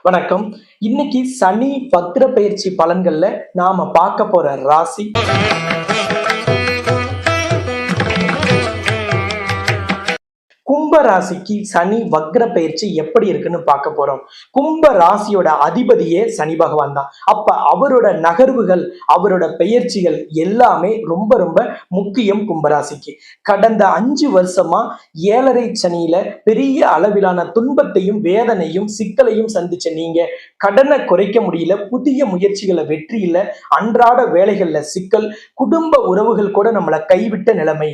வணக்கம். இன்னைக்கு சனி வக்ர பயிற்சி பலன்கள்ல நாம பார்க்க போற ராசி கும்ப ராசிக்கு சனி வக்ர பயிற்சி எப்படி இருக்குன்னு பார்க்க போறோம். கும்ப ராசியோட அதிபதியே சனி பகவான் தான். அப்ப அவரோட நகர்வுகள், அவரோட பெயர்ச்சிகள் எல்லாமே ரொம்ப ரொம்ப முக்கியம் கும்பராசிக்கு. கடந்த 5 வருஷமா 7.5 சனியில பெரிய அளவிலான துன்பத்தையும் வேதனையும் சிக்கலையும் சந்திச்ச நீங்க கடனை குறைக்க முடியல, புதிய முயற்சிகளை வெற்றி இல்ல, அன்றாட வேலைகள்ல சிக்கல், குடும்ப உறவுகள் கூட நம்மளை கைவிட்ட நிலைமை,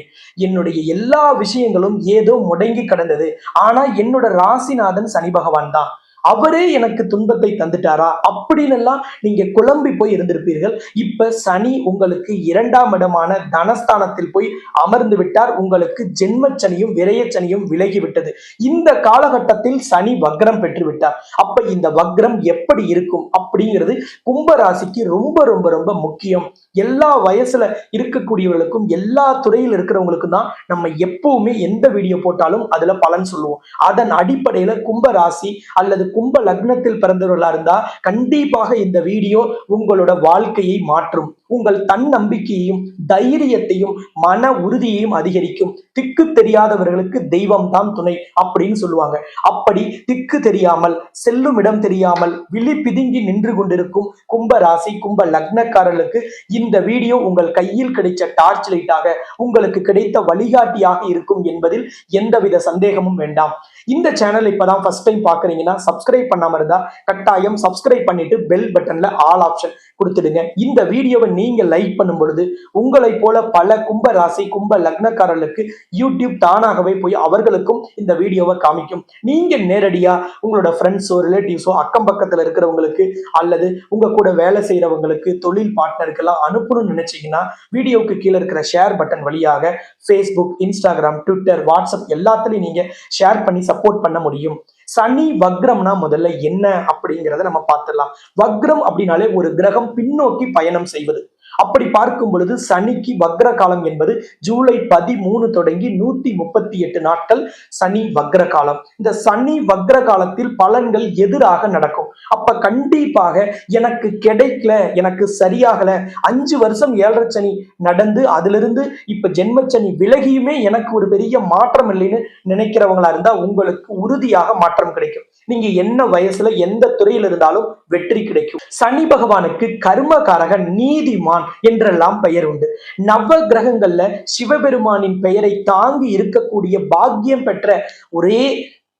என்னுடைய எல்லா விஷயங்களும் ஏதோ முடங்கி கடந்தது. ஆனா என்னோட ராசிநாதன் சனி பகவான் தான், அவரே எனக்கு துன்பத்தை தந்துட்டாரா அப்படின்னு எல்லாம் நீங்க குழம்பி போய் இருந்திருப்பீர்கள். இப்ப சனி உங்களுக்கு 2ஆம் இடமான தனஸ்தானத்தில் போய் அமர்ந்து விட்டார். உங்களுக்கு ஜென்மச்சனியும் விரயச்சனியும் விலகி விட்டது. இந்த காலகட்டத்தில் சனி வக்ரம் பெற்று விட்டார். அப்ப இந்த வக்ரம் எப்படி இருக்கும் அப்படிங்கிறது கும்ப ராசிக்கு ரொம்ப ரொம்ப ரொம்ப முக்கியம். எல்லா வயசுல இருக்கக்கூடியவர்களுக்கும் எல்லா துறையில் இருக்கிறவங்களுக்கும் தான் நம்ம எப்பவுமே எந்த வீடியோ போட்டாலும் அதுல பலன் சொல்லுவோம். அதன் அடிப்படையில கும்ப ராசி அல்லது கும்ப லக்னத்தில் பிறந்தவர்களா இருந்தா கண்டிப்பாக இந்த வீடியோ உங்களோட வாழ்க்கையை மாற்றும். உங்கள் தன்னம்பிக்கையையும் தைரியத்தையும் மன உறுதியையும் அதிகரிக்கும். திக்கு தெரியாதவர்களுக்கு தெய்வம் தான் துணை அப்படின்னு சொல்லுவாங்க. அப்படி திக்கு தெரியாமல், செல்லும் இடம் தெரியாமல் விழி பிதுங்கி நின்று கொண்டிருக்கும் கும்ப ராசி கும்ப லக்னக்காரர்களுக்கு இந்த வீடியோ உங்கள் கையில் கிடைச்ச டார்ச் லைட்டாக உங்களுக்கு கிடைத்த வழிகாட்டியாக இருக்கும் என்பதில் எந்தவித சந்தேகமும் வேண்டாம். இந்த சேனல் இப்பதான் ஃபர்ஸ்ட் டைம் பாக்குறீங்கன்னா சப்ஸ்கிரைப் பண்ணாம இருந்தா கட்டாயம் சப்ஸ்கிரைப் பண்ணிட்டு பெல் பட்டன்ல ஆல் ஆப்ஷன் கொடுத்துடுங்க. இந்த வீடியோவை நீங்க லைக் பண்ணும் பொழுது உங்களை போல பல கும்ப ராசி கும்ப லக்னக்காரர்களுக்கு யூடியூப் தானாகவே போய் அவர்களுக்கும் இந்த வீடியோவை காமிக்கும். நீங்க நேரடியா உங்களோட ஃப்ரெண்ட்ஸோ ரிலேட்டிவ்ஸோ அக்கம் பக்கத்துல இருக்கிறவங்களுக்கு அல்லது உங்க கூட வேலை செய்யறவங்களுக்கு தொழில் பார்ட்னருக்கு எல்லாம் அனுப்பணும்னு நினைச்சீங்கன்னா வீடியோவுக்கு கீழே இருக்கிற ஷேர் பட்டன் வழியாக ஃபேஸ்புக், இன்ஸ்டாகிராம், ட்விட்டர், வாட்ஸ்அப் எல்லாத்துலயும் நீங்க ஷேர் பண்ணி சப்போர்ட் பண்ண முடியும். சனி வக்ரம்னா முதல்ல என்ன அப்படிங்கிறத நம்ம பார்த்துடலாம். வக்ரம் அப்படின்னாலே ஒரு கிரகம் பின்னோக்கி பயணம் செய்வது. அப்படி பார்க்கும் பொழுது சனிக்கு வக்ர காலம் என்பது ஜூலை 13 தொடங்கி 138 நாட்கள் சனி வக்ர காலம். இந்த சனி வக்ர காலத்தில் பலன்கள் எதிராக நடக்கும். அப்ப கண்டிப்பாக எனக்கு கிடைக்கல, எனக்கு சரியாகல, 5 வருஷம் 7.5 சனி நடந்து அதிலிருந்து இப்ப ஜென்மச்சனி விலகியுமே எனக்கு ஒரு பெரிய மாற்றம் இல்லைன்னு நினைக்கிறவங்களா இருந்தா உங்களுக்கு உறுதியாக மாற்றம் கிடைக்கும். நீங்க என்ன வயசுல எந்த துறையில் இருந்தாலும் வெற்றி கிடைக்கும். சனி பகவானுக்கு கர்மகாரகன், நீதிமான் என்றெல்லாம் பெயர் உண்டு. நவ கிரகங்கள்ல சிவபெருமானின் பெயரை தாங்கி இருக்கக்கூடிய பாக்கியம் பெற்ற ஒரே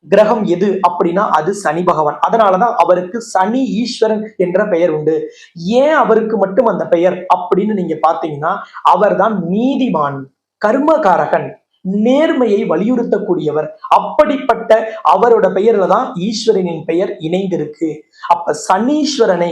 கிரகம் எது அப்படின்னா அது சனி பகவான். அதனாலதான் அவருக்கு சனி ஈஸ்வரன் என்ற பெயர் உண்டு. ஏன் அவருக்கு மட்டும் அந்த பெயர் அப்படின்னு நீங்க பாத்தீங்கன்னா அவர்தான் நீதிமான், கர்மகாரகன், நேர்மையை வலியுறுத்தக்கூடியவர். அப்படிப்பட்ட அவரோட பெயர்ல தான் ஈஸ்வரனின் பெயர் இணைந்திருக்கு. அப்ப சனீஸ்வரனை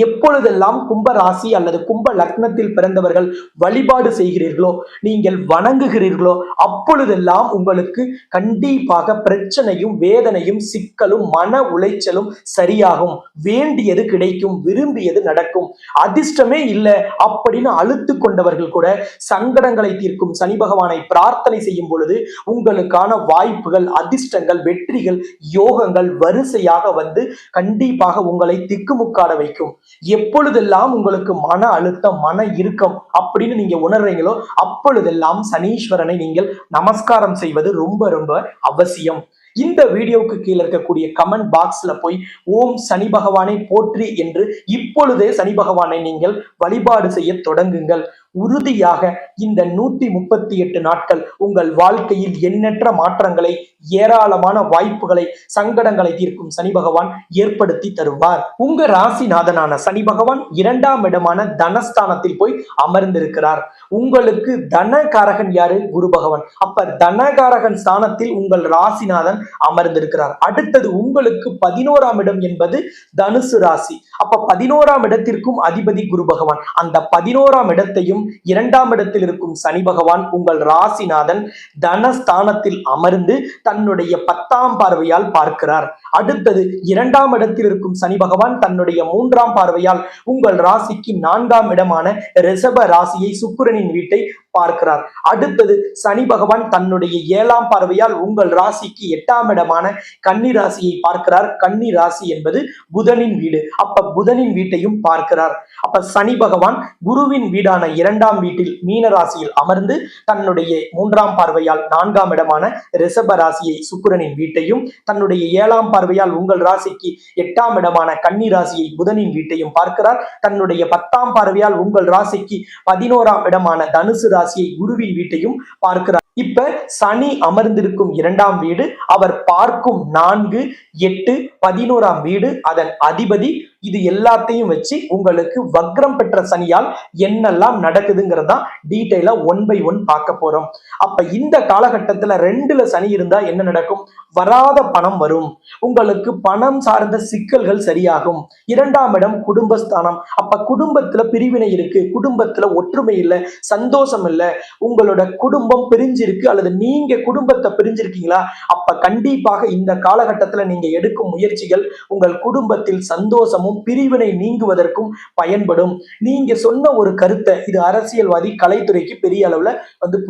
எப்பொழுதெல்லாம் கும்ப ராசி அல்லது கும்ப லக்னத்தில் பிறந்தவர்கள் வழிபாடு செய்கிறீர்களோ, நீங்கள் வணங்குகிறீர்களோ, அப்பொழுதெல்லாம் உங்களுக்கு கண்டிப்பாக பிரச்சனையும் வேதனையும் சிக்கலும் மன உளைச்சலும் சரியாகும். வேண்டியது கிடைக்கும், விரும்பியது நடக்கும். அதிர்ஷ்டமே இல்லை அப்படின்னு அழுத்து கொண்டவர்கள் கூட சங்கடங்களை தீர்க்கும் சனி பகவானை பிரார்த்தனை செய்யும் பொழுது உங்களுக்கான வாய்ப்புகள், அதிர்ஷ்டங்கள், வெற்றிகள், யோகங்கள் வரிசையாக வந்து கண்டிப்பாக உங்களை திக்குமுக்காட வைக்கும். எப்பொழுதெல்லாம் உங்களுக்கு மன அழுத்தம், மன இறுக்கம் அப்படின்னு நீங்க உணர்றீங்களோ அப்பொழுதெல்லாம் சனீஸ்வரனை நீங்கள் நமஸ்காரம் செய்வது ரொம்ப ரொம்ப அவசியம். இந்த வீடியோவுக்கு கீழே இருக்கக்கூடிய கமெண்ட் பாக்ஸ்ல போய் ஓம் சனி பகவானை போற்றி என்று இப்பொழுதே சனி பகவானை நீங்கள் வழிபாடு செய்ய தொடங்குங்கள். உறுதியாக இந்த 138 நாட்கள் உங்கள் வாழ்க்கையில் எண்ணற்ற மாற்றங்களை, ஏராளமான வாய்ப்புகளை, சங்கடங்களை தீர்க்கும் சனி பகவான் ஏற்படுத்தி தருவார். உங்க ராசிநாதனான சனி பகவான் 2ஆம் இடமான தனஸ்தானத்தில் போய் அமர்ந்திருக்கிறார். உங்களுக்கு தனகாரகன் யாரு? குரு பகவான். அப்ப தனகாரகன் ஸ்தானத்தில் உங்கள் ராசிநாதன் அமர்ந்திருக்கிறார். அடுத்தது உங்களுக்கு 11ஆம் இடம் என்பது தனுசு ராசி. அப்ப 11ஆம் இடத்திற்கும் அதிபதி குரு பகவான். அந்த 11ஆம் இடத்தையும் இரண்டாம் இடத்தில் இருக்கும் சனி பகவான் உங்கள் ராசிநாதன் தனஸ்தானத்தில் அமர்ந்து தன்னுடைய 10ஆம் பார்வையால் பார்க்கிறார். அடுத்தது இரண்டாம் இடத்தில் இருக்கும் சனி பகவான் தன்னுடைய 3ஆம் பார்வையால் உங்கள் ராசிக்கு 4ஆம் இடமான ரிஷப ராசியை சுக்கிரனின் வீட்டை பார்க்கிறார். அடுத்தது சனி பகவான் தன்னுடைய 7ஆம் பார்வையால் உங்கள் ராசிக்கு 8ஆம் இடமான கன்னி ராசியை பார்க்கிறார். கன்னி ராசி என்பது புதனின் வீடு. அப்ப புதனின் வீட்டையும் பார்க்கிறார். அப்ப சனி பகவான் குருவின் வீடான 2ஆம் வீட்டில் மீன ராசியில் அமர்ந்து தன்னுடைய 3ஆம் பார்வையால் 4ஆம் இடமான ரிஷப ராசியை சுக்கிரனின் வீட்டையும் தன்னுடைய 7ஆம் பார்வையால் உங்கள் ராசிக்கு 8ஆம் இடமான கன்னி ராசியை புதனின் வீட்டையும் பார்க்கிறார். தன்னுடைய 10ஆம் பார்வையால் உங்கள் ராசிக்கு 11ஆம் இடமான தனுசு ராசியை குருவின் வீட்டையும் பார்க்கிறார். இப்ப சனி அமர்ந்திருக்கும் 2ஆம் வீடு, அவர் பார்க்கும் 4, 8, 11ஆம் வீடு, அதன் அதிபதி, இது எல்லாத்தையும் வச்சு உங்களுக்கு வக்ரம் பெற்ற சனியால் என்னெல்லாம் நடக்குதுங்கிறதா டீடைலா 1 by 1 பார்க்க போறோம். அப்ப இந்த காலகட்டத்துல 2ல சனி இருந்தா என்ன நடக்கும்? வராத பணம் வரும், உங்களுக்கு பணம் சார்ந்த சிக்கல்கள் சரியாகும். 2ஆம் இடம் குடும்பஸ்தானம். அப்ப குடும்பத்துல பிரிவினை இருக்கு, குடும்பத்துல ஒற்றுமை இல்லை, சந்தோஷம் இல்லை, உங்களோட குடும்பம் பிரிஞ்சிருக்கு அல்லது நீங்க குடும்பத்தை பிரிஞ்சிருக்கீங்களா? அப்ப கண்டிப்பாக இந்த காலகட்டத்துல நீங்க எடுக்கும் முயற்சிகள் உங்கள் குடும்பத்தில் சந்தோஷமும் பிரிவினை நீங்குவதற்கும் பயன்படும். நீங்க சொன்ன ஒரு கருத்தை, இது அரசியல்வாதி, கலைத்துறைக்கு பெரிய அளவுல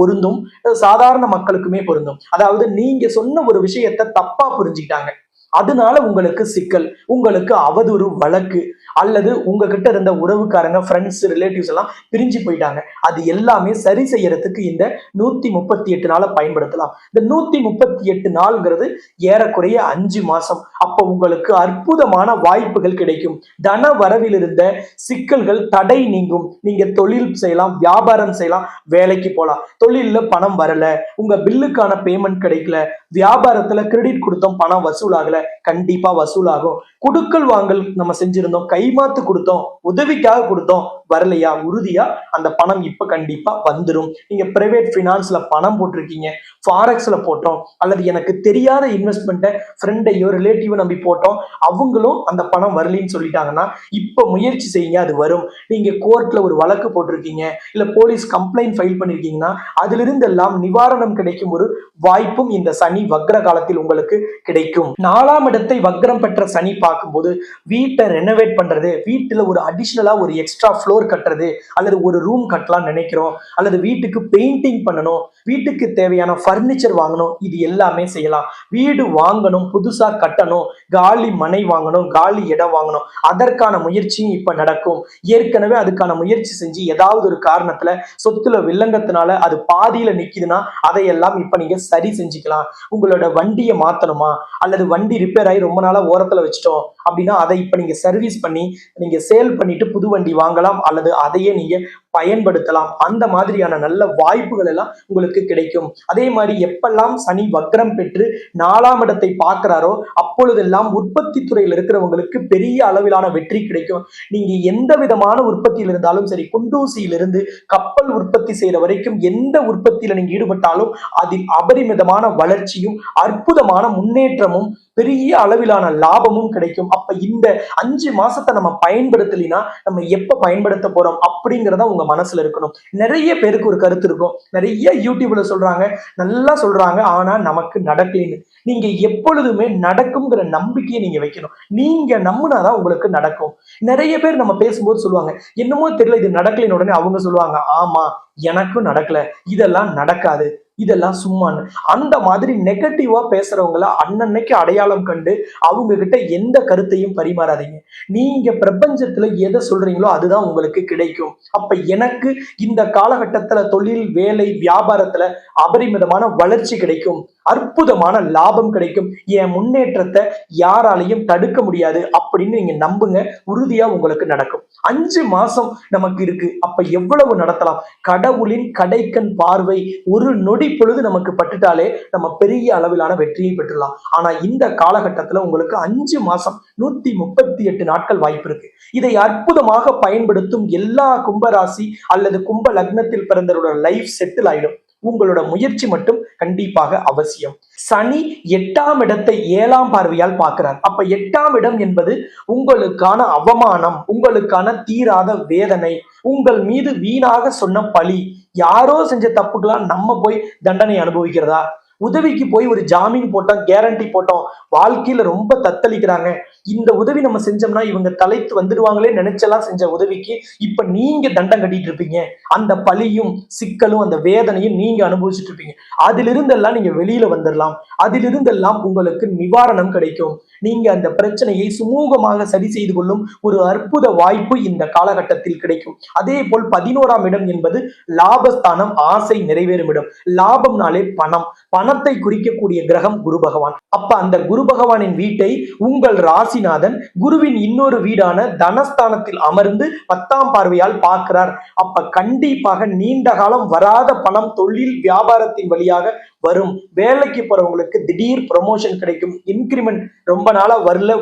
பொருந்தும், சாதாரண மக்களுக்குமே பொருந்தும். அதாவது நீங்க சொன்ன ஒரு விஷயத்தை தப்பா புரிஞ்சுக்கிட்டாங்க, அதனால உங்களுக்கு சிக்கல், உங்களுக்கு அவதூறு வழக்கு, அல்லது உங்ககிட்ட இருந்த உறவுக்காரங்க, ஃப்ரெண்ட்ஸ், ரிலேட்டிவ்ஸ் எல்லாம் பிரிஞ்சு போயிட்டாங்க. அது எல்லாமே சரி செய்யறதுக்கு இந்த 138 நாளை பயன்படுத்தலாம். இந்த 138 நாள்ங்கிறது ஏறக்குறைய 5 மாசம். அப்ப உங்களுக்கு அற்புதமான வாய்ப்புகள் கிடைக்கும். தன வரவில் இருந்த சிக்கல்கள், தடை நீங்கும். நீங்க தொழில் செய்யலாம், வியாபாரம் செய்யலாம், வேலைக்கு போகலாம். தொழில்ல பணம் வரல, உங்க பில்லுக்கான பேமெண்ட் கிடைக்கல, வியாபாரத்துல கிரெடிட் கொடுத்தோம், பணம் வசூலாகல, கண்டிப்பா வசூலாகும். குடுக்கல் வாங்கல் நம்ம செஞ்சிருந்தோம், கைமாத்து கொடுத்தோம், உதவிக்காக கொடுத்தோம், வரலையா? உறுதியா அந்த பணம் இப்ப கண்டிப்பா வந்துடும். நீங்க பிரைவேட் பினான்ஸ்ல பணம் போட்டிருக்கீங்க, ஃபாரெக்ஸ்ல போட்டோம், அல்லது எனக்கு தெரியாத இன்வெஸ்ட்மெண்ட்டை ஃப்ரெண்டையோ ரிலேட்டிவோ நம்பி போட்டோம், அவங்களும் அந்த பணம் வரலின்னு சொல்லிட்டாங்கன்னா இப்ப முயற்சி செய்யுங்க, அது வரும். நீங்க கோர்ட்ல ஒரு வழக்கு போட்டிருக்கீங்க, இல்ல போலீஸ் கம்ப்ளைண்ட் ஃபைல் பண்ணிருக்கீங்கன்னா அதுல இருந்து எல்லாம் நிவாரணம் கிடைக்கும் ஒரு வாய்ப்பும் இந்த சனி வக்ர காலத்தில் உங்களுக்கு கிடைக்கும். 4ஆம் இடத்தை வக்ரம் பெற்ற சனி பார்க்கும்போது வீட்டை ரெனோவேட் பண்றது, வீட்டுல ஒரு அடிஷனலா ஒரு எக்ஸ்ட்ரா ஃப்ளோர் கட்டுறது, அல்லது ஒரு ரூம் கட்டலாம் நினைக்கிறோம், அல்லது வீட்டுக்கு பெயிண்டிங் பண்ணணும், வீட்டுக்கு தேவையான பர்னிச்சர் வாங்கணும், இது எல்லாமே செய்யலாம். வீடு வாங்கணும், புதுசா கட்டணும், காலி மனை வாங்கணும், காலி இடம் வாங்கணும், அதற்கான முயற்சியும் இப்ப நடக்கும். ஏற்கனவே அதுக்கான முயற்சி செஞ்சு ஏதாவது ஒரு காரணத்துல சொத்துல வில்லங்கத்தினால அது பாதியில நிக்குதுன்னா அதையெல்லாம் இப்ப நீங்க சரி செஞ்சுக்கலாம். உங்களோட வண்டியை மாத்தணுமா, அல்லது வண்டி ரிப்பேர் ஆகி ரொம்ப நாளா ஓரத்துல வச்சுட்டோம் அப்படின்னா அதை இப்ப நீங்க சர்வீஸ் பண்ணி நீங்க சேல் பண்ணிட்டு புது வண்டி வாங்கலாம், அல்லது அதையே நீங்க பயன்படுத்தலாம். அந்த மாதிரியான நல்ல வாய்ப்புகள் எல்லாம் உங்களுக்கு கிடைக்கும். அதே மாதிரி எப்பெல்லாம் சனி வக்ரம் பெற்று 4ஆம் இடத்தை பார்க்கிறாரோ அப்பொழுதெல்லாம் உற்பத்தி துறையில் இருக்கிறவங்களுக்கு பெரிய அளவிலான வெற்றி கிடைக்கும். நீங்க எந்த விதமான உற்பத்தியில் இருந்தாலும் சரி, குண்டூசியிலிருந்து கப்பல் உற்பத்தி செய்யற வரைக்கும் எந்த உற்பத்தியில நீங்க ஈடுபட்டாலும் அதில் அபரிமிதமான வளர்ச்சியும் அற்புதமான முன்னேற்றமும் பெரிய அளவிலான லாபமும் கிடைக்கும். அப்ப இந்த 5 மாசத்தை நம்ம பயன்படுத்தலினா நம்ம எப்ப பயன்படுத்த போறோம் அப்படிங்கிறத உங்க மனசுல இருக்கணும். நிறைய பேருக்கு ஒரு கருத்து இருக்கும், நிறைய யூடியூப்ல சொல்றாங்க, நல்லா சொல்றாங்க, ஆனா நமக்கு நடக்கலைன்னு. நீங்க எப்பொழுதுமே நடக்கும்ங்கிற நம்பிக்கையை நீங்க வைக்கணும். நீங்க நம்பினாதான் உங்களுக்கு நடக்கும். நிறைய பேர் நம்ம பேசும்போது சொல்லுவாங்க, என்னமோ தெரியல இது நடக்கலைன்னு, உடனே அவங்க சொல்லுவாங்க, ஆமா எனக்கும் நடக்கல, இதெல்லாம் நடக்காது, இதெல்லாம் சும்மான்னு. அந்த மாதிரி நெகட்டிவா பேசுறவங்கள அன்னன்னைக்கு அடையாளம் கண்டு அவங்க கிட்ட எந்த கருத்தையும் பரிமாறாதீங்க. நீங்க பிரபஞ்சத்துல எதை சொல்றீங்களோ அதுதான் உங்களுக்கு கிடைக்கும். அப்ப எனக்கு இந்த காலகட்டத்துல தொழில், வேலை, வியாபாரத்துல அபரிமிதமான வளர்ச்சி கிடைக்கும், அற்புதமான லாபம் கிடைக்கும், என் முன்னேற்றத்தை யாராலையும் தடுக்க முடியாது அப்படின்னு நீங்க நம்புங்க, உறுதியா உங்களுக்கு நடக்கும். 5 மாசம் நமக்கு இருக்கு, அப்ப எவ்வளவு நடத்தலாம். கடவுளின் கடைக்கண் பார்வை ஒரு நொடி பொழுது நமக்கு பட்டுட்டாலே நம்ம பெரிய அளவிலான வெற்றியை பெற்றலாம். ஆனா இந்த காலகட்டத்துல உங்களுக்கு 5 மாசம் 138 நாட்கள் வாய்ப்பு இருக்கு. இதை அற்புதமாக பயன்படுத்தும் எல்லா கும்பராசி அல்லது கும்ப லக்னத்தில் பிறந்தவரோட லைஃப் செட்டில் ஆயிடும். உங்களோட முயற்சி மட்டும் கண்டிப்பாக அவசியம். சனி 8ஆம் இடத்தை 7ஆம் பார்வையால் பார்க்கிறார். அப்ப 8ஆம் இடம் என்பது உங்களுக்கான அவமானம், உங்களுக்கான தீராத வேதனை, உங்கள் மீது வீணாக சொன்ன பழி, யாரோ செஞ்ச தப்புக்கெல்லாம் நம்ம போய் தண்டனை அனுபவிக்கிறதா? உதவிக்கு போய் ஒரு ஜாமீன் போட்டோம், கேரண்டி போட்டோம், வாழ்க்கையில ரொம்ப தத்தளிக்கிறாங்க, இந்த உதவி நம்ம செஞ்சோம்னா இவங்க தலைத்து வந்துடுவாங்களே நினைச்செல்லாம் செஞ்ச உதவிக்கு இப்ப நீங்க தண்டம் கட்டிட்டு இருப்பீங்க. அந்த பழியும் சிக்கலும் அந்த வேதனையும் நீங்க அனுபவிச்சுட்டு இருப்பீங்க. அதிலிருந்தெல்லாம் நீங்க வெளியில வந்துடலாம். அதிலிருந்தெல்லாம் உங்களுக்கு நிவாரணம் கிடைக்கும். நீங்க அந்த பிரச்சனையை சுமூகமாக சரி செய்து கொள்ளும் ஒரு அற்புத வாய்ப்பு இந்த காலகட்டத்தில் கிடைக்கும். அதே போல் 11ஆம் இடம் என்பது லாபஸ்தானம், ஆசை நிறைவேறும் இடம். லாபம்னாலே பணம், பணத்தை குறிக்கக்கூடிய கிரகம் குரு பகவான். அப்ப அந்த குரு பகவானின் வீட்டை உங்கள் ராசிநாதன் குருவின் இன்னொரு வீடான தனஸ்தானத்தில் அமர்ந்து 10ஆம் பார்வையால் பார்க்கிறார். அப்ப கண்டிப்பாக நீண்ட காலம் வராத பணம் தொழில் வியாபாரத்தின் வழியாக வரும். வேலைக்கு போறவங்களுக்கு திடீர் ப்ரொமோஷன் கிடைக்கும். இன்கிரிமெண்ட் ரொம்ப நாளா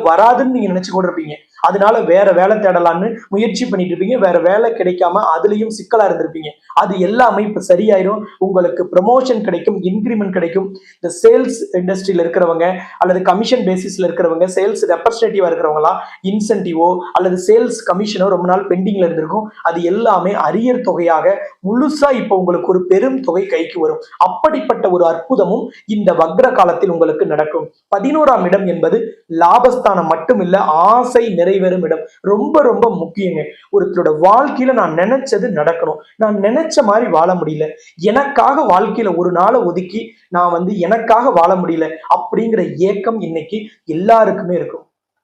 வராதுன்னு நீங்க நினைச்சு கூட இருப்பீங்க. அதனால வேற வேலை தேடலான்னு முயற்சி பண்ணிட்டு இருப்பீங்க. வேற வேலை கிடைக்காம அதுலயும் சிக்கலா இருந்திருப்பீங்க. அது எல்லாமே இப்ப சரியாயிரும். உங்களுக்கு ப்ரமோஷன் கிடைக்கும், இன்கிரிமெண்ட் கிடைக்கும். இந்த சேல்ஸ் இண்டஸ்ட்ரியில இருக்கிறவங்க அல்லது கமிஷன் பேசிஸ்ல இருக்கிறவங்க, சேல்ஸ் ரெப்ரஸன்டேட்டிவா இருக்கிறவங்களாம் இன்சென்டிவோ அல்லது சேல்ஸ் கமிஷனோ ரொம்ப நாள் பெண்டிங்ல இருந்திருக்கும். அது எல்லாமே அரியர் தொகையாக முழுசா இப்ப உங்களுக்கு ஒரு பெரும் தொகை கைக்கு வரும். அப்படிப்பட்ட ஒரு அற்புதமும் இந்த வக்ர காலத்தில் உங்களுக்கு நடக்கும். 11ஆம் இடம் என்பது லாபஸ்தானம் மட்டும் இல்ல, ஆசை நிறைவேறும் இடம். ரொம்ப ரொம்ப முக்கியங்க. ஒருத்தரோட வாழ்க்கையில நான் நினைச்சது நடக்கணும், நான் நினைச்ச மாதிரி வாழ முடியல, எனக்காக வாழ்க்கையில ஒரு நாளை ஒதுக்கி நான் எனக்காக வாழ முடியல அப்படிங்கிற ஏக்கம் இன்னைக்கு எல்லாருக்குமே இருக்கும்.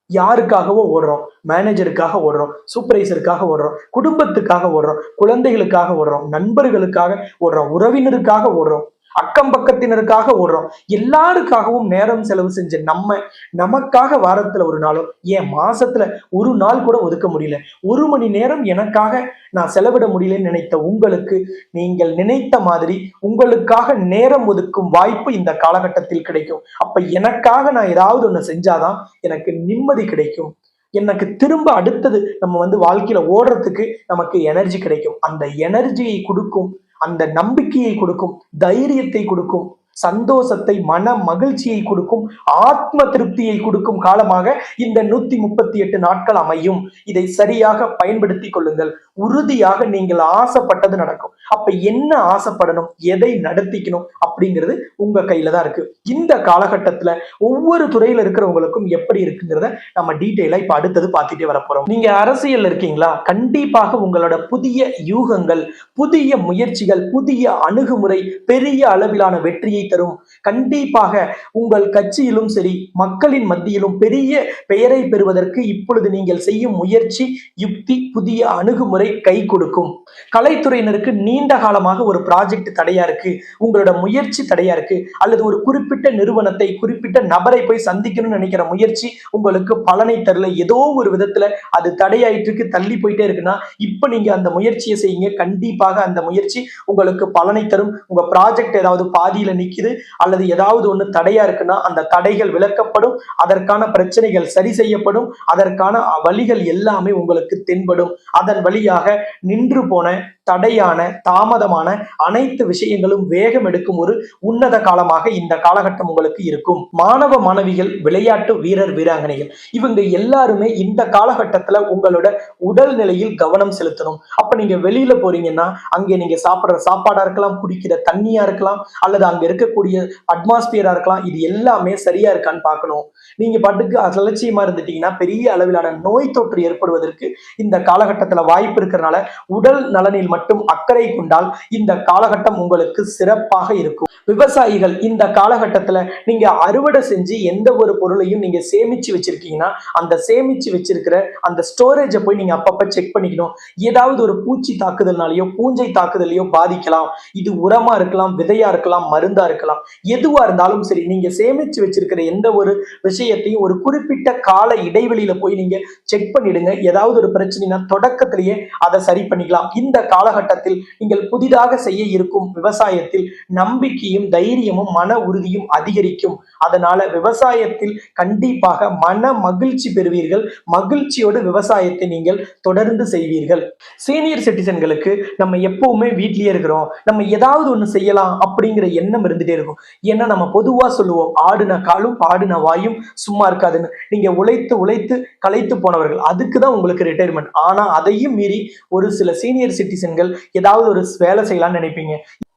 யாருக்காகவோ ஓடுறோம், மேனேஜருக்காக ஓடுறோம், சூப்பர்வைசருக்காக ஓடுறோம், குடும்பத்துக்காக ஓடுறோம், குழந்தைகளுக்காக ஓடுறோம், நண்பர்களுக்காக ஓடுறோம், உறவினருக்காக ஓடுறோம், அக்கம் பக்கத்தினருக்காக ஓடுறோம். எல்லாருக்காகவும் நேரம் செலவு செஞ்ச நமக்காக வாரத்துல ஒரு நாளோ ஏன் மாசத்துல ஒரு நாள் கூட ஒதுக்க முடியல, 1 மணி நேரம் எனக்காக நான் செலவிட முடியலன்னு நினைத்த உங்களுக்கு நீங்கள் நினைத்த மாதிரி உங்களுக்காக நேரம் ஒதுக்கும் வாய்ப்பு இந்த காலகட்டத்தில் கிடைக்கும். அப்ப எனக்காக நான் ஏதாவது ஒண்ணு செஞ்சாதான் எனக்கு நிம்மதி கிடைக்கும். எனக்கு திரும்ப அடுத்தது நம்ம வாழ்க்கையில ஓடுறதுக்கு நமக்கு எனர்ஜி கிடைக்கும். அந்த எனர்ஜியை கொடுக்கும், அந்த நம்பிக்கையை கொடுக்கும், தைரியத்தை கொடுக்கும், சந்தோஷத்தை, மன மகிழ்ச்சியை கொடுக்கும், ஆத்ம திருப்தியை கொடுக்கும் காலமாக இந்த 138 நாட்கள் அமையும். இதை சரியாக பயன்படுத்தி கொள்ளுங்கள். உறுதியாக நீங்கள் ஆசைப்பட்டது நடக்கும். அப்ப என்ன ஆசைப்படணும், எதை நடத்திக்கணும் அப்படிங்கிறது உங்க கையில தான் இருக்கு. இந்த காலகட்டத்துல ஒவ்வொரு துறையில இருக்கிறவங்களுக்கும் எப்படி இருக்குங்கிறத நம்ம டீட்டெயிலா இப்ப அடுத்தது பார்த்துட்டே வரப்போறோம். நீங்க அரசியல் இருக்கீங்களா, கண்டிப்பாக உங்களோட புதிய யூகங்கள், புதிய முயற்சிகள், புதிய அணுகுமுறை பெரிய அளவிலான வெற்றியை தரும். கண்டிப்பாக உங்கள் கட்சியிலும் சரி, மக்களின் மத்தியிலும் பெரிய பெயரை பெறுவதற்கு இப்பொழுது நீங்கள் செய்யும் முயற்சி, யுக்தி, புதிய அணுகுமுறை கை கொடுக்கும். கலைத்துறையினருக்கு நீண்ட காலமாக ஒரு ப்ராஜெக்ட் தடையா இருக்கு, உங்களோட முயற்சி தடையா இருக்கு, அல்லது ஒரு குறிப்பிட்ட நிறுவனத்தை, குறிப்பிட்ட நபரை போய் சந்திக்கணும்னு நினைக்கிற முயற்சி உங்களுக்கு பலனை தரல, ஏதோ ஒரு விதத்துல அது தடையாயிட்டு இருக்கு, தள்ளி போயிட்டே இருக்குன்னா இப்ப நீங்க அந்த முயற்சியை செய்யுங்க. கண்டிப்பாக அந்த முயற்சி உங்களுக்கு பலனை தரும். உங்க ப்ராஜெக்ட் ஏதாவது பாதியில நிக்குது அல்லது ஏதாவது ஒண்ணு தடையா இருக்குன்னா அந்த தடைகள் விலக்கப்படும், அதற்கான பிரச்சனைகள் சரி செய்யப்படும், அதற்கான வழிகள் எல்லாமே உங்களுக்கு தென்படும். அதன் வழியாக நின்று போன, தடையான, தாமதமான அனைத்து விஷயங்களும் வேகம் எடுக்கும் ஒரு உன்னத காலமாக இந்த காலகட்டம் உங்களுக்கு இருக்கும். மாணவ மாணவிகள், விளையாட்டு வீரர் வீராங்கனைகள், இவங்க எல்லாருமே இந்த காலகட்டத்துல உங்களோட உடல் நிலையில் கவனம் செலுத்தணும். அப்ப நீங்க வெளியில போறீங்கன்னா அங்கே நீங்க சாப்பிடுற சாப்பாடா இருக்கலாம், குடிக்கிற தண்ணியா இருக்கலாம், அல்லது அங்க இருக்கக்கூடிய அட்மாஸ்பியரா இருக்கலாம், இது எல்லாமே சரியா இருக்கான்னு பார்க்கணும். நீங்க பாட்டுக்கு அலட்சியமா இருந்துட்டீங்கன்னா பெரிய அளவிலான நோய் தொற்று ஏற்படுவதற்கு இந்த காலகட்டத்துல வாய்ப்பு இருக்கிறதுனால உடல் நலனில் மட்டும் அக்கறை கொண்டால் இந்த காலகட்டம் உங்களுக்கு சிறப்பாக இருக்கும். விவசாயிகள், இந்த காலகட்டத்துல நீங்க அறுவடை செஞ்சு எந்த ஒரு பொருளையும் நீங்க சேமிச்சு வச்சிருக்கீங்கன்னா அந்த சேமிச்சு வச்சிருக்கிற அந்த ஸ்டோரேஜை போய் நீங்க அப்பப்ப செக் பண்ணிக்கணும். ஏதாவது ஒரு பூச்சி தாக்குதல்னாலயோ பூஞ்சை தாக்குதலையோ பாதிக்கலாம். இது உரமா இருக்கலாம், விதையா இருக்கலாம், மருந்தா இருக்கலாம், எதுவா இருந்தாலும் சரி, நீங்க சேமிச்சு வச்சிருக்கிற எந்த ஒரு விஷயத்தையும் ஒரு குறிப்பிட்ட கால இடைவெளியில போய் நீங்க செக் பண்ணிடுங்க. ஏதாவது ஒரு பிரச்சனைனா தொடக்கத்திலேயே அதை சரி பண்ணிக்கலாம். இந்த கால காலகட்டத்தில் நீங்கள் புதிதாக செய்ய இருக்கும் விவசாயத்தில் நம்பிக்கையும் தைரியமும் மன உறுதியும் அதிகரிக்கும். அதனால விவசாயத்தில் கண்டிப்பாக மன மகிழ்ச்சி பெறுவீர்கள். மகிழ்ச்சியோடு விவசாயத்தை நீங்கள் தொடர்ந்து செய்வீர்கள். சீனியர் சிட்டிசன்களுக்கு நம்ம எப்பவுமே வீட்லயே இருக்கிறோம், நம்ம ஏதாவது ஒண்ணு செய்யலாம் அப்படிங்கிற எண்ணம் இருந்துட்டே இருக்கும். ஏன்னா நம்ம பொதுவா சொல்லுவோம், ஆடுன காலும் பாடுன வாயும் சும்மா இருக்காதுன்னு. நீங்க உழைத்து உழைத்து களைத்து போனவர்கள், அதுக்குதான் உங்களுக்கு ரிட்டையர்மெண்ட். ஆனா அதையும் மீறி ஒரு சில சீனியர் சிட்டிசன்கள் ஏதாவது ஒரு வேலை செய்யலாம்னு நினைப்பீங்க.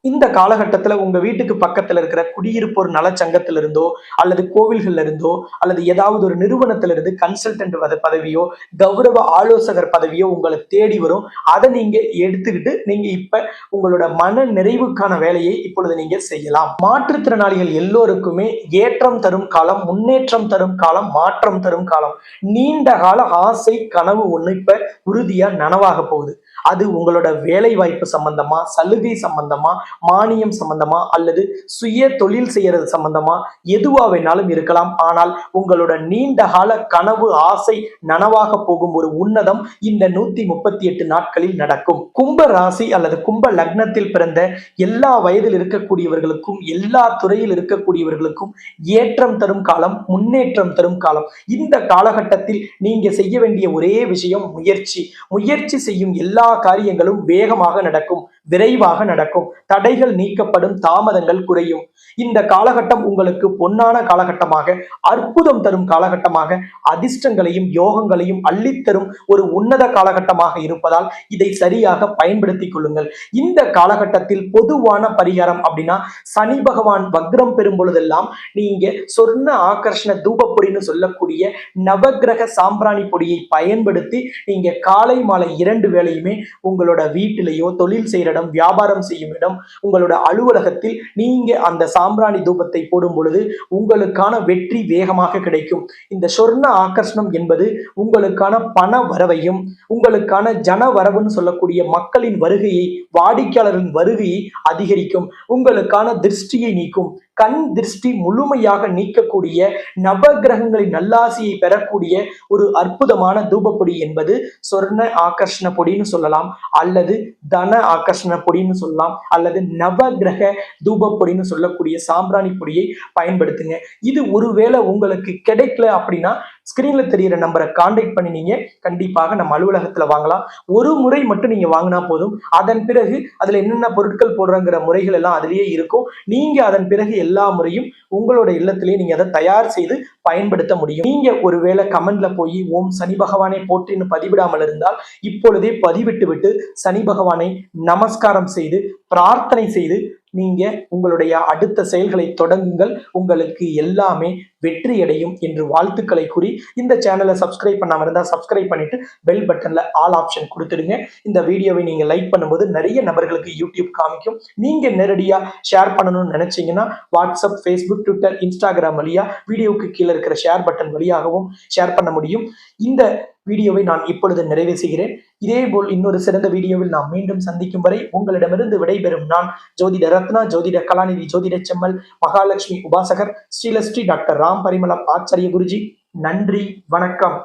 இந்த காலகட்டத்துல உங்க வீட்டுக்கு பக்கத்துல இருக்கிற குடியிருப்போர் நலச்சங்கத்துல இருந்தோ அல்லது கோவில்கள்ல இருந்தோ அல்லது ஏதாவது ஒரு நிறுவனத்துல இருந்து கன்சல்டன்ட் பதவியோ கௌரவ ஆலோசகர் பதவியோ உங்களை தேடி வரும். அதை நீங்க எடுத்துக்கிட்டு நீங்க இப்ப உங்களோட மன நிறைவுக்கான வேலையை இப்பொழுது நீங்க செய்யலாம். மாற்றுத்திறனாளிகள் எல்லோருக்குமே ஏற்றம் தரும் காலம், முன்னேற்றம் தரும் காலம், மாற்றம் தரும் காலம். நீண்ட கால ஆசை கனவு ஒண்ணு இப்ப உறுதியா நனவாக போகுது. அது உங்களோட வேலை வாய்ப்பு சம்பந்தமா, சலுகை சம்பந்தமா, மானியம் சம்பந்தமா அல்லது சுய தொழில் செய்யறது சம்பந்தமா எதுவா வேணாலும் இருக்கலாம். ஆனால் உங்களோட நீண்ட கால கனவு ஆசை நனவாக போகும் ஒரு உன்னதம் இந்த 138 நாட்களில் நடக்கும். கும்ப ராசி அல்லது கும்ப லக்னத்தில் பிறந்த எல்லா வயதில் இருக்கக்கூடியவர்களுக்கும் எல்லா துறையில் இருக்கக்கூடியவர்களுக்கும் ஏற்றம் தரும் காலம், முன்னேற்றம் தரும் காலம். இந்த காலகட்டத்தில் நீங்க செய்ய வேண்டிய ஒரே விஷயம் முயற்சி. முயற்சி செய்யும் எல்லா காரியங்களும் வேகமாக நடக்கும், விரைவாக நடக்கும். தடைகள் நீக்கப்படும், தாமதங்கள் குறையும். இந்த காலகட்டம் உங்களுக்கு பொன்னான காலகட்டமாக, அற்புதம் தரும் காலகட்டமாக, அதிர்ஷ்டங்களையும் யோகங்களையும் அள்ளித்தரும் ஒரு உன்னத காலகட்டமாக இருப்பதால் இதை சரியாக பயன்படுத்திக் கொள்ளுங்கள். இந்த காலகட்டத்தில் பொதுவான பரிகாரம் அப்படின்னா, சனி பகவான் வக்ரம் பெறும் பொழுதெல்லாம் நீங்க சொர்ண ஆகர்ஷண தூபப்பொடின்னு சொல்லக்கூடிய நவகிரக சாம்பிராணி பொடியை பயன்படுத்தி நீங்க காலை மாலை 2 வேளையுமே உங்களோட வீட்டிலேயோ, தொழில் செய்யற இடம், வியாபாரம் செய்யும் இடம், உங்களோட அலுவலகத்தில் நீங்க அந்த சாம்பிராணி தூபத்தை போடும் பொழுது உங்களுக்கான வெற்றி வேகமாக கிடைக்கும். இந்த சொர்ண ஆகர்ஷணம் என்பது உங்களுக்கான பண வரவையும், உங்களுக்கான ஜன வரவுன்னு சொல்லக்கூடிய மக்களின் வருகையை, வாடிக்கையாளர்களின் வருகையை அதிகரிக்கும். உங்களுக்கான திருஷ்டியை நீக்கும். கண் திருஷ்டி முழுமையாக நீக்கக்கூடிய, நவகிரகங்களின் நல்லாசியை பெறக்கூடிய ஒரு அற்புதமான தூபப்பொடி என்பது சொர்ண ஆகர்ஷண பொடின்னு சொல்லலாம், அல்லது தன ஆகர்ஷண பொடின்னு சொல்லலாம், அல்லது நவகிரக தூபப்பொடின்னு சொல்லக்கூடிய சாம்பிராணி பொடியை பயன்படுத்துங்க. இது ஒருவேளை உங்களுக்கு கிடைக்கல அப்படின்னா ஸ்கிரீன்ல தெரியிற நம்பரை கான்டாக்ட் பண்ணி நீங்க கண்டிப்பாக நம்ம அலுவலகத்துல வாங்கலாம். ஒரு முறை மட்டும் நீங்க வாங்கினா போதும். அதன் பிறகு அதுல என்னென்ன பொருட்கள் போடுறங்கிற முறைகள் எல்லாம் அதுலயே இருக்கும். நீங்க அதன் பிறகு எல்லா முறையும் உங்களோட இல்லத்திலேயே நீங்க அதை தயார் செய்து பயன்படுத்த முடியும். நீங்க ஒருவேளை கமெண்ட்ல போய் ஓம் சனி பகவானை போற்றின்னு பதிவிடாமல் இருந்தால் இப்பொழுதே பதிவிட்டு விட்டு சனி பகவானை நமஸ்காரம் செய்து பிரார்த்தனை செய்து நீங்க உங்களுடைய அடுத்த செயல்களை தொடங்குங்கள். உங்களுக்கு எல்லாமே வெற்றி அடையும் என்று வாழ்த்துக்களை கூறி, இந்த சேனலை சப்ஸ்கிரைப் பண்ணாம இருந்தா சப்ஸ்கிரைப் பண்ணிட்டு பெல் பட்டன்ல ஆல் ஆப்ஷன் கொடுத்துடுங்க. இந்த வீடியோவை நீங்க லைக் பண்ணும்போது நிறைய நபர்களுக்கு யூடியூப் காமிக்கும். நீங்க நேரடியா ஷேர் பண்ணணும்னு நினைச்சீங்கன்னா வாட்ஸ்அப், ஃபேஸ்புக், ட்விட்டர், இன்ஸ்டாகிராம் வழியா வீடியோவுக்கு கீழே இருக்கிற ஷேர் பட்டன் வழியாகவும் ஷேர் பண்ண முடியும். இந்த வீடியோவை நான் இப்பொழுது நிறைவு செய்கிறேன். இதேபோல் இன்னொரு சிறந்த வீடியோவில் நாம் மீண்டும் சந்திக்கும் வரை உங்களிடமிருந்து விடைபெறும் நான் ஜோதிட ரத்னா, ஜோதிட கலாநிதி, ஜோதிட செம்மல், மகாலட்சுமி உபாசகர், ஸ்ரீலஸ்ரீ டாக்டர் ராம் பரிமளம் ஆச்சாரிய குருஜி. நன்றி, வணக்கம்.